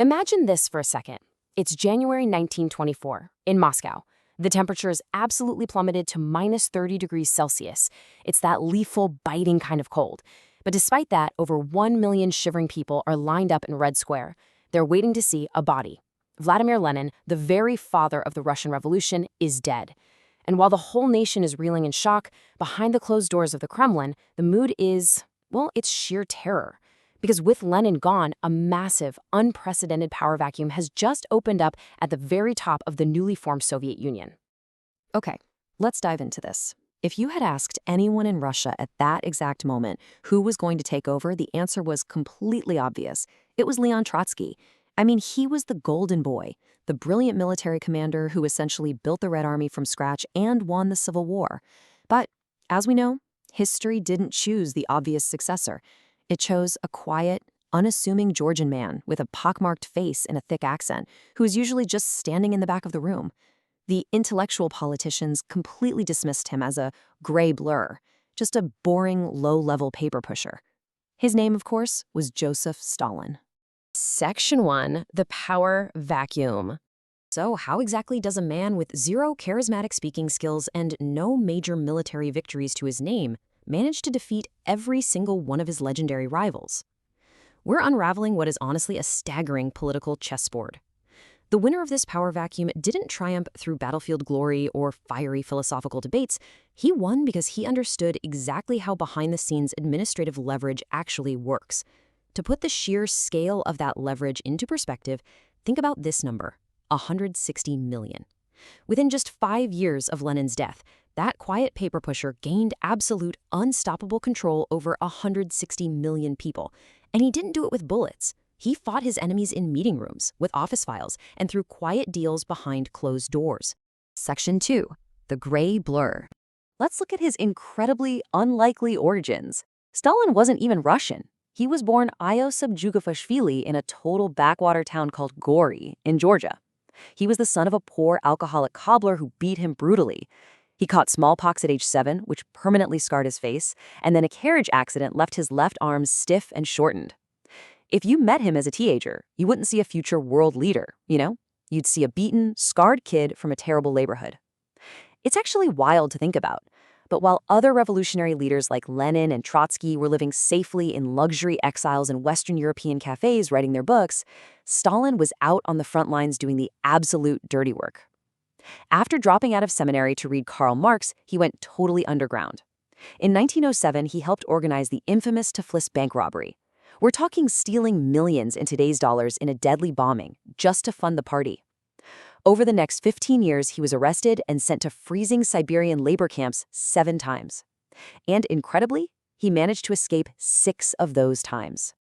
Imagine this for a second. It's January 1924 in Moscow. The temperature is absolutely plummeted to minus 30 degrees Celsius. It's that lethal, biting kind of cold. But despite that, over 1 million shivering people are lined up in Red Square. They're waiting to see a body. Vladimir Lenin, the very father of the Russian Revolution, is dead. And while the whole nation is reeling in shock, behind the closed doors of the Kremlin, the mood is, well, it's sheer terror. Because with Lenin gone, a massive, unprecedented power vacuum has just opened up at the very top of the newly formed Soviet Union. Okay, let's dive into this. If you had asked anyone in Russia at that exact moment who was going to take over, the answer was completely obvious. It was Leon Trotsky. I mean, he was the golden boy, the brilliant military commander who essentially built the Red Army from scratch and won the Civil War. But, as we know, history didn't choose the obvious successor. It chose a quiet, unassuming Georgian man with a pockmarked face and a thick accent, who was usually just standing in the back of the room. The intellectual politicians completely dismissed him as a gray blur, just a boring, low-level paper pusher. His name, of course, was Joseph Stalin. Section 1, the power vacuum. So how exactly does a man with zero charismatic speaking skills and no major military victories to his name manage to defeat every single one of his legendary rivals? We're unraveling what is honestly a staggering political chessboard. The winner of this power vacuum didn't triumph through battlefield glory or fiery philosophical debates. He won because he understood exactly how behind-the-scenes administrative leverage actually works. To put the sheer scale of that leverage into perspective, think about this number, 160 million. Within just 5 years of Lenin's death, that quiet paper pusher gained absolute, unstoppable control over 160 million people. And he didn't do it with bullets. He fought his enemies in meeting rooms, with office files, and through quiet deals behind closed doors. Section 2. The Gray Blur. Let's look at his incredibly unlikely origins. Stalin wasn't even Russian. He was born Iosif Jugafashvili in a total backwater town called Gori in Georgia. He was the son of a poor alcoholic cobbler who beat him brutally. He caught smallpox at age 7, which permanently scarred his face, and then a carriage accident left his left arm stiff and shortened. If you met him as a teenager, you wouldn't see a future world leader, you know? You'd see a beaten, scarred kid from a terrible neighborhood. It's actually wild to think about. But while other revolutionary leaders like Lenin and Trotsky were living safely in luxury exiles in Western European cafes writing their books, Stalin was out on the front lines doing the absolute dirty work. After dropping out of seminary to read Karl Marx, he went totally underground. In 1907, he helped organize the infamous Tiflis bank robbery. We're talking stealing millions in today's dollars in a deadly bombing, just to fund the party. Over the next 15 years, he was arrested and sent to freezing Siberian labor camps 7 times. And incredibly, he managed to escape 6 of those times.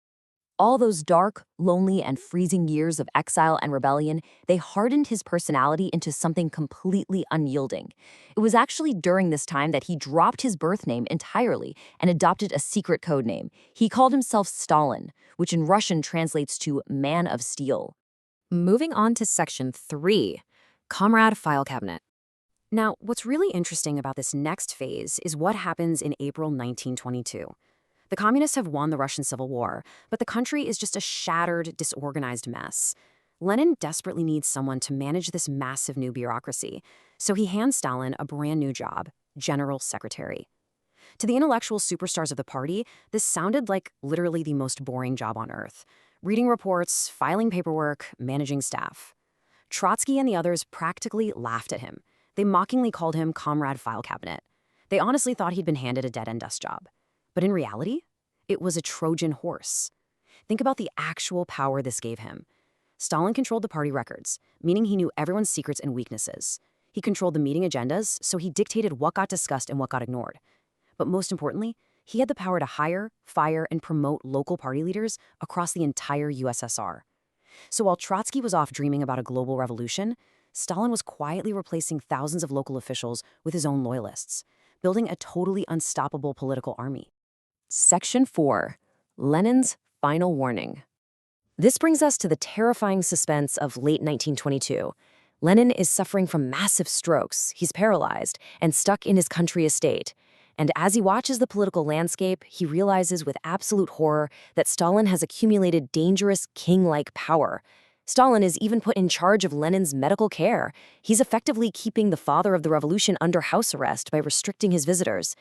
All those dark, lonely, and freezing years of exile and rebellion, they hardened his personality into something completely unyielding. It was actually during this time that he dropped his birth name entirely and adopted a secret code name. He called himself Stalin, which in Russian translates to man of steel. Moving on to Section 3, Comrade File Cabinet. Now, what's really interesting about this next phase is what happens in April 1922. The communists have won the Russian Civil War, but the country is just a shattered, disorganized mess. Lenin desperately needs someone to manage this massive new bureaucracy, so he hands Stalin a brand new job, general secretary. To the intellectual superstars of the party, this sounded like literally the most boring job on earth. Reading reports, filing paperwork, managing staff. Trotsky and the others practically laughed at him. They mockingly called him Comrade File Cabinet. They honestly thought he'd been handed a dead-end desk job. But in reality, it was a Trojan horse. Think about the actual power this gave him. Stalin controlled the party records, meaning he knew everyone's secrets and weaknesses. He controlled the meeting agendas, so he dictated what got discussed and what got ignored. But most importantly, he had the power to hire, fire, and promote local party leaders across the entire USSR. So while Trotsky was off dreaming about a global revolution, Stalin was quietly replacing thousands of local officials with his own loyalists, building a totally unstoppable political army. Section 4. Lenin's Final Warning. This brings us to the terrifying suspense of late 1922. Lenin is suffering from massive strokes, he's paralyzed, and stuck in his country estate. And as he watches the political landscape, he realizes with absolute horror that Stalin has accumulated dangerous king-like power. Stalin is even put in charge of Lenin's medical care. He's effectively keeping the father of the revolution under house arrest by restricting his visitors.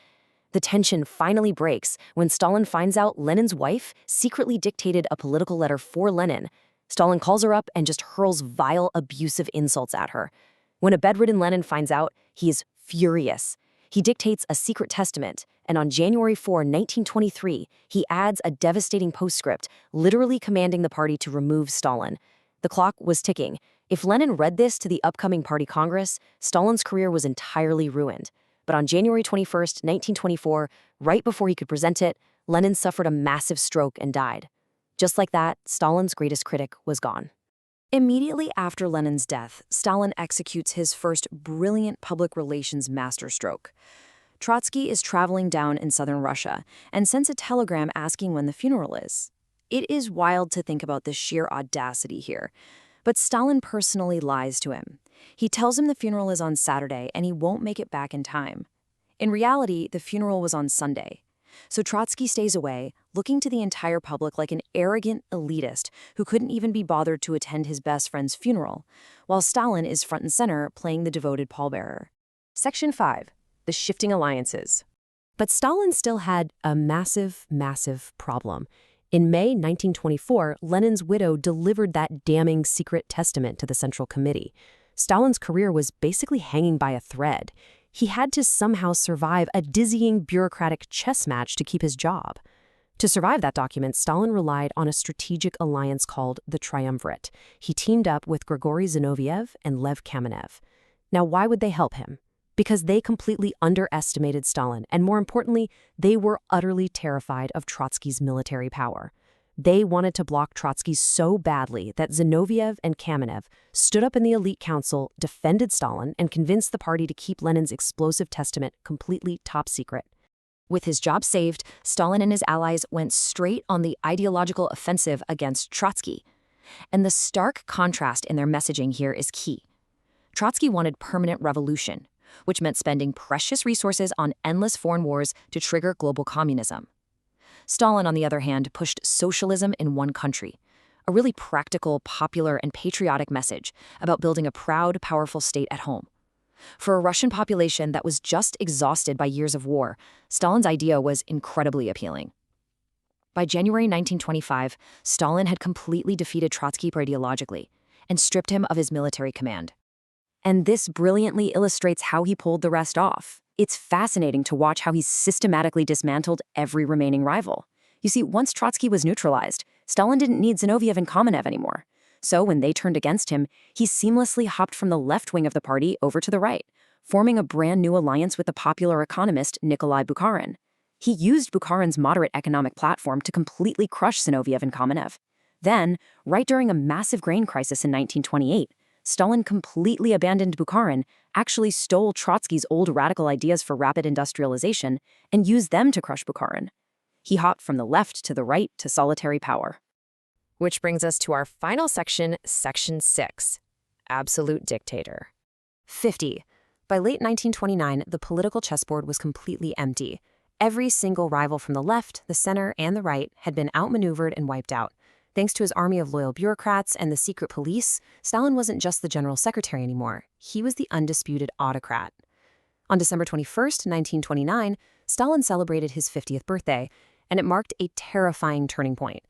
The tension finally breaks when Stalin finds out Lenin's wife secretly dictated a political letter for Lenin. Stalin calls her up and just hurls vile, abusive insults at her. When a bedridden Lenin finds out, he is furious. He dictates a secret testament, and on January 4, 1923, he adds a devastating postscript, literally commanding the party to remove Stalin. The clock was ticking. If Lenin read this to the upcoming party congress, Stalin's career was entirely ruined. But on January 21, 1924, right before he could present it, Lenin suffered a massive stroke and died. Just like that, Stalin's greatest critic was gone. Immediately after Lenin's death, Stalin executes his first brilliant public relations masterstroke. Trotsky is traveling down in southern Russia and sends a telegram asking when the funeral is. It is wild to think about the sheer audacity here. But Stalin personally lies to him. He tells him the funeral is on Saturday and he won't make it back in time. In reality, the funeral was on Sunday. So Trotsky stays away, looking to the entire public like an arrogant elitist who couldn't even be bothered to attend his best friend's funeral, while Stalin is front and center playing the devoted pallbearer. Section 5. The shifting alliances. But Stalin still had a massive, massive problem. In May 1924, Lenin's widow delivered that damning secret testament to the Central Committee. Stalin's career was basically hanging by a thread. He had to somehow survive a dizzying bureaucratic chess match to keep his job. To survive that document, Stalin relied on a strategic alliance called the Triumvirate. He teamed up with Grigory Zinoviev and Lev Kamenev. Now, why would they help him? Because they completely underestimated Stalin, and more importantly, they were utterly terrified of Trotsky's military power. They wanted to block Trotsky so badly that Zinoviev and Kamenev stood up in the elite council, defended Stalin, and convinced the party to keep Lenin's explosive testament completely top secret. With his job saved, Stalin and his allies went straight on the ideological offensive against Trotsky. And the stark contrast in their messaging here is key. Trotsky wanted permanent revolution, which meant spending precious resources on endless foreign wars to trigger global communism. Stalin, on the other hand, pushed socialism in one country, a really practical, popular, and patriotic message about building a proud, powerful state at home. For a Russian population that was just exhausted by years of war, Stalin's idea was incredibly appealing. By January 1925, Stalin had completely defeated Trotsky ideologically and stripped him of his military command. And this brilliantly illustrates how he pulled the rest off. It's fascinating to watch how he systematically dismantled every remaining rival. You see, once Trotsky was neutralized, Stalin didn't need Zinoviev and Kamenev anymore. So when they turned against him, he seamlessly hopped from the left wing of the party over to the right, forming a brand new alliance with the popular economist Nikolai Bukharin. He used Bukharin's moderate economic platform to completely crush Zinoviev and Kamenev. Then, right during a massive grain crisis in 1928, Stalin completely abandoned Bukharin, actually stole Trotsky's old radical ideas for rapid industrialization, and used them to crush Bukharin. He hopped from the left to the right to solitary power. Which brings us to our final section, Section 6. Absolute Dictator. 50. By late 1929, the political chessboard was completely empty. Every single rival from the left, the center, and the right had been outmaneuvered and wiped out. Thanks to his army of loyal bureaucrats and the secret police, Stalin wasn't just the general secretary anymore. He was the undisputed autocrat. On December 21, 1929, Stalin celebrated his 50th birthday, and it marked a terrifying turning point.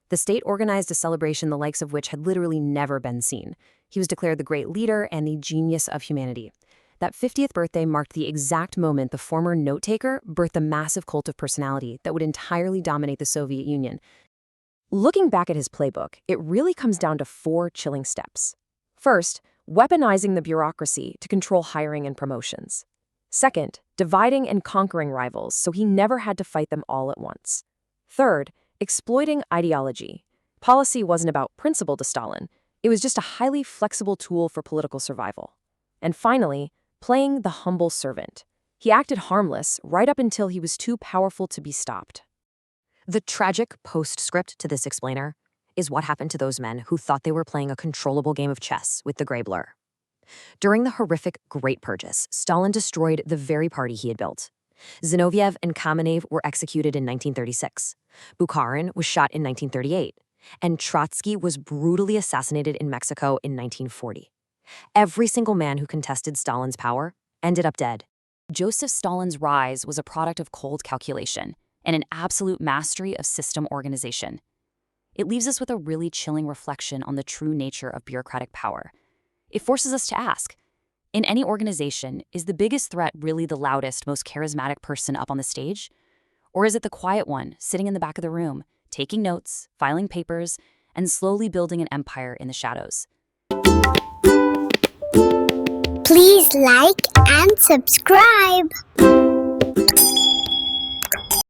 The state organized a celebration the likes of which had literally never been seen. He was declared the great leader and the genius of humanity. That 50th birthday marked the exact moment the former note-taker birthed a massive cult of personality that would entirely dominate the Soviet Union. Looking back at his playbook, it really comes down to 4 chilling steps. First, weaponizing the bureaucracy to control hiring and promotions. Second, dividing and conquering rivals so he never had to fight them all at once. Third, exploiting ideology. Policy wasn't about principle to Stalin. It was just a highly flexible tool for political survival. And finally, playing the humble servant. He acted harmless right up until he was too powerful to be stopped. The tragic postscript to this explainer is what happened to those men who thought they were playing a controllable game of chess with the gray blur. During the horrific Great Purges, Stalin destroyed the very party he had built. Zinoviev and Kamenev were executed in 1936. Bukharin was shot in 1938. and Trotsky was brutally assassinated in Mexico in 1940. Every single man who contested Stalin's power ended up dead. Joseph Stalin's rise was a product of cold calculation and an absolute mastery of system organization. It leaves us with a really chilling reflection on the true nature of bureaucratic power. It forces us to ask, in any organization, is the biggest threat really the loudest, most charismatic person up on the stage? Or is it the quiet one, sitting in the back of the room, taking notes, filing papers, and slowly building an empire in the shadows? Please like and subscribe.